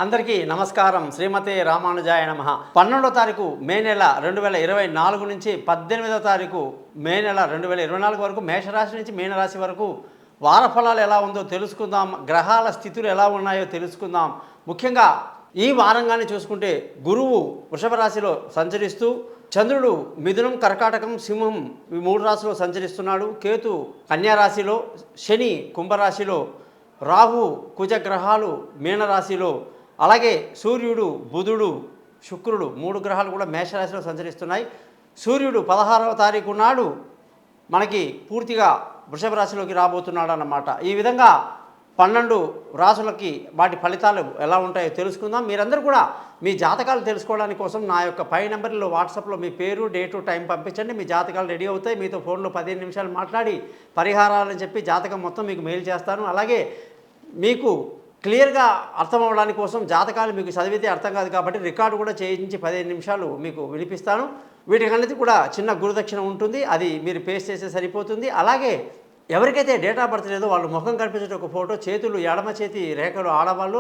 అందరికీ నమస్కారం. శ్రీమతే రామానుజాయ నమః. 12వ తారీఖు మే నెల 2024 నుంచి 18వ తారీఖు మే నెల 2024 వరకు మేషరాశి నుంచి మీనరాశి వరకు వార ఫలాలు ఎలా ఉందో తెలుసుకుందాం. గ్రహాల స్థితులు ఎలా ఉన్నాయో తెలుసుకుందాం. ముఖ్యంగా ఈ వారంగానే చూసుకుంటే గురువు వృషభ రాశిలో సంచరిస్తూ, చంద్రుడు మిథునం, కర్కాటకం, సింహం ఈ 3 రాశిలో సంచరిస్తున్నాడు. కేతు కన్యా రాశిలో, శని కుంభరాశిలో, రాహు కుజ గ్రహాలు మీనరాశిలో, అలాగే సూర్యుడు, బుధుడు, శుక్రుడు 3 గ్రహాలు కూడా మేషరాశిలో సంచరిస్తున్నాయి. సూర్యుడు 16వ తారీఖు నాడు మనకి పూర్తిగా వృషభ రాశిలోకి రాబోతున్నాడు అన్నమాట. ఈ విధంగా 12 రాశులకి వాటి ఫలితాలు ఎలా ఉంటాయో తెలుసుకుందాం. మీరందరూ కూడా మీ జాతకాలు తెలుసుకోవడానికి కోసం నా యొక్క పై నెంబర్లో వాట్సాప్లో మీ పేరు, డేటు, టైం పంపించండి. మీ జాతకాలు రెడీ అవుతాయి. మీతో ఫోన్లో 15 నిమిషాలు మాట్లాడి పరిహారాలని చెప్పి జాతకం మొత్తం మీకు మెయిల్ చేస్తాను. అలాగే మీకు క్లియర్గా అర్థం అవ్వడానికి కోసం జాతకాలు మీకు చదివితే అర్థం కాదు కాబట్టి రికార్డు కూడా చేయించి 15 నిమిషాలు మీకు వినిపిస్తాను. వీటికన్నిటి కూడా చిన్న గురుదక్షిణ ఉంటుంది, అది మీరు పేస్ట్ చేస్తే సరిపోతుంది. అలాగే ఎవరికైతే డేట్ ఆఫ్ బర్త్ లేదో వాళ్ళు ముఖం కనిపించే ఒక ఫోటో, చేతులు ఎడమ చేతి రేఖలు ఆడవాళ్ళు,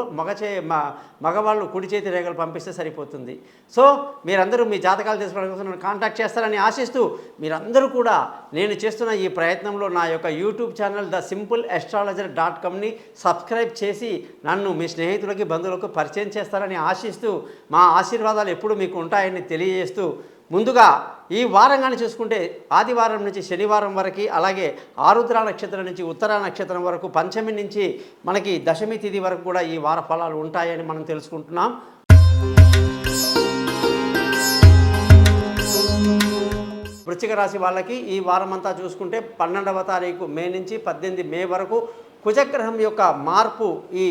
మగవాళ్ళు కుడి చేతి రేఖలు పంపిస్తే సరిపోతుంది. సో మీరందరూ మీ జాతకాలు తెలుసుకోవడం కోసం నన్ను కాంటాక్ట్ చేస్తారని ఆశిస్తూ, మీరందరూ కూడా నేను చేస్తున్న ఈ ప్రయత్నంలో నా యొక్క యూట్యూబ్ ఛానల్ thesimple.astrologer.comని సబ్స్క్రైబ్ చేసి నన్ను మీ స్నేహితులకి, బంధువులకు పరిచయం చేస్తారని ఆశిస్తూ, మా ఆశీర్వాదాలు ఎప్పుడు మీకు ఉంటాయని తెలియజేస్తూ, ముందుగా ఈ వారంగానే చూసుకుంటే ఆదివారం నుంచి శనివారం వరకు, అలాగే ఆరుద్ర నక్షత్రం నుంచి ఉత్తరా నక్షత్రం వరకు, పంచమి నుంచి మనకి దశమి తిథి వరకు కూడా ఈ వార ఫలాలు ఉంటాయని మనం తెలుసుకుంటున్నాం. వృశ్చిక రాశి వాళ్ళకి ఈ వారం అంతా చూసుకుంటే 12వ తారీఖు మే నుంచి 18 మే వరకు కుజగ్రహం యొక్క మార్పు ఈ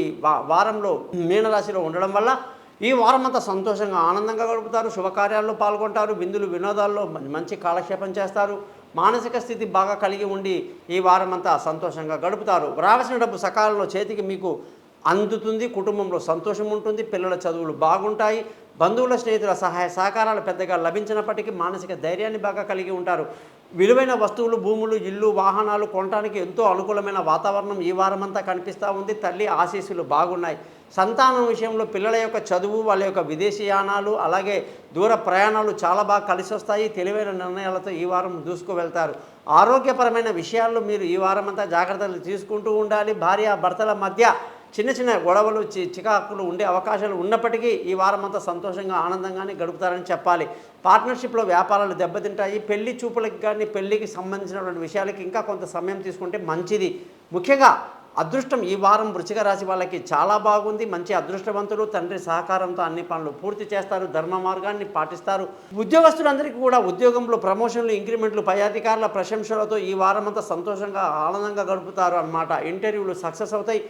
వారంలో మీనరాశిలో ఉండడం వల్ల ఈ వారం అంతా సంతోషంగా, ఆనందంగా గడుపుతారు. శుభకార్యాల్లో పాల్గొంటారు. విందులు, వినోదాల్లో మంచి కాలక్షేపం చేస్తారు. మానసిక స్థితి బాగా కలిగి ఉండి ఈ వారం అంతా సంతోషంగా గడుపుతారు. రావాల్సిన డబ్బు సకాలంలో చేతికి మీకు అందుతుంది. కుటుంబంలో సంతోషం ఉంటుంది. పిల్లల చదువులు బాగుంటాయి. బంధువుల, స్నేహితుల సహాయ సహకారాలు పెద్దగా లభించినప్పటికీ మానసిక ధైర్యాన్ని బాగా కలిగి ఉంటారు. విలువైన వస్తువులు, భూములు, ఇల్లు, వాహనాలు కొనడానికి ఎంతో అనుకూలమైన వాతావరణం ఈ వారమంతా కనిపిస్తూ ఉంది. తల్లి ఆశీస్సులు బాగున్నాయి. సంతానం విషయంలో పిల్లల యొక్క చదువు, వాళ్ళ యొక్క విదేశీయానాలు, అలాగే దూర ప్రయాణాలు చాలా బాగా కలిసి వస్తాయి. తెలివైన నిర్ణయాలతో ఈ వారం దూసుకు వెళ్తారు. ఆరోగ్యపరమైన విషయాల్లో మీరు ఈ వారమంతా జాగ్రత్తలు తీసుకుంటూ ఉండాలి. భార్య భర్తల మధ్య చిన్న చిన్న గొడవలు, చికాకులు ఉండే అవకాశాలు ఉన్నప్పటికీ ఈ వారం అంతా సంతోషంగా, ఆనందంగానే గడుపుతారని చెప్పాలి. పార్ట్నర్షిప్లో వ్యాపారాలు దెబ్బతింటాయి. పెళ్లి చూపులకు కానీ పెళ్లికి సంబంధించినటువంటి విషయాలకి ఇంకా కొంత సమయం తీసుకుంటే మంచిది. ముఖ్యంగా అదృష్టం ఈ వారం వృశ్చిక రాశి వాళ్ళకి చాలా బాగుంది. మంచి అదృష్టవంతులు. తండ్రి సహకారంతో అన్ని పనులు పూర్తి చేస్తారు. ధర్మ మార్గాన్ని పాటిస్తారు. ఉద్యోగస్తులందరికీ కూడా ఉద్యోగంలో ప్రమోషన్లు, ఇంక్రిమెంట్లు, పై అధికారుల ప్రశంసలతో ఈ వారం అంతా సంతోషంగా, ఆనందంగా గడుపుతారు అన్నమాట. ఇంటర్వ్యూలు సక్సెస్ అవుతాయి.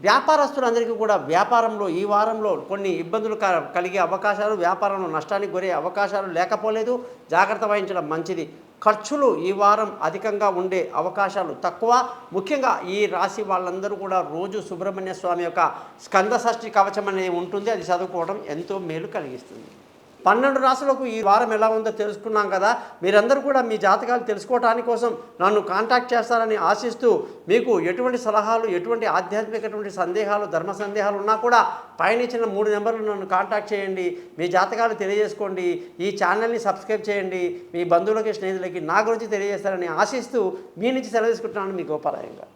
వ్యాపారస్తులందరికీ కూడా వ్యాపారంలో ఈ వారంలో కొన్ని ఇబ్బందులు కలిగే అవకాశాలు, వ్యాపారంలో నష్టానికి గురే అవకాశాలు లేకపోలేదు. జాగ్రత్త వహించడం మంచిది. ఖర్చులు ఈ వారం అధికంగా ఉండే అవకాశాలు తక్కువ. ముఖ్యంగా ఈ రాశి వాళ్ళందరూ కూడా రోజు సుబ్రహ్మణ్య స్వామి యొక్క స్కంద షష్ఠి కవచం అనేది ఉంటుంది. అది చదువుకోవడం ఎంతో మేలు కలిగిస్తుంది. 12 రాశులకు ఈ వారం ఎలా ఉందో తెలుసుకున్నాం కదా. మీరందరూ కూడా మీ జాతకాలు తెలుసుకోవడానికి కోసం నన్ను కాంటాక్ట్ చేస్తారని ఆశిస్తూ, మీకు ఎటువంటి సలహాలు, ఎటువంటి ఆధ్యాత్మికటువంటి సందేహాలు, ధర్మ సందేహాలు ఉన్నా కూడా పైన ఇచ్చిన 3 నెంబర్లు నన్ను కాంటాక్ట్ చేయండి. మీ జాతకాలు తెలియజేసుకోండి. ఈ ఛానల్ని సబ్స్క్రైబ్ చేయండి. మీ బంధువులకి, స్నేహితులకి నా గురించి తెలియజేస్తారని ఆశిస్తూ మీ నుంచి సెలవు తీసుకుంటున్నాను. మీ గోపాలయంగా.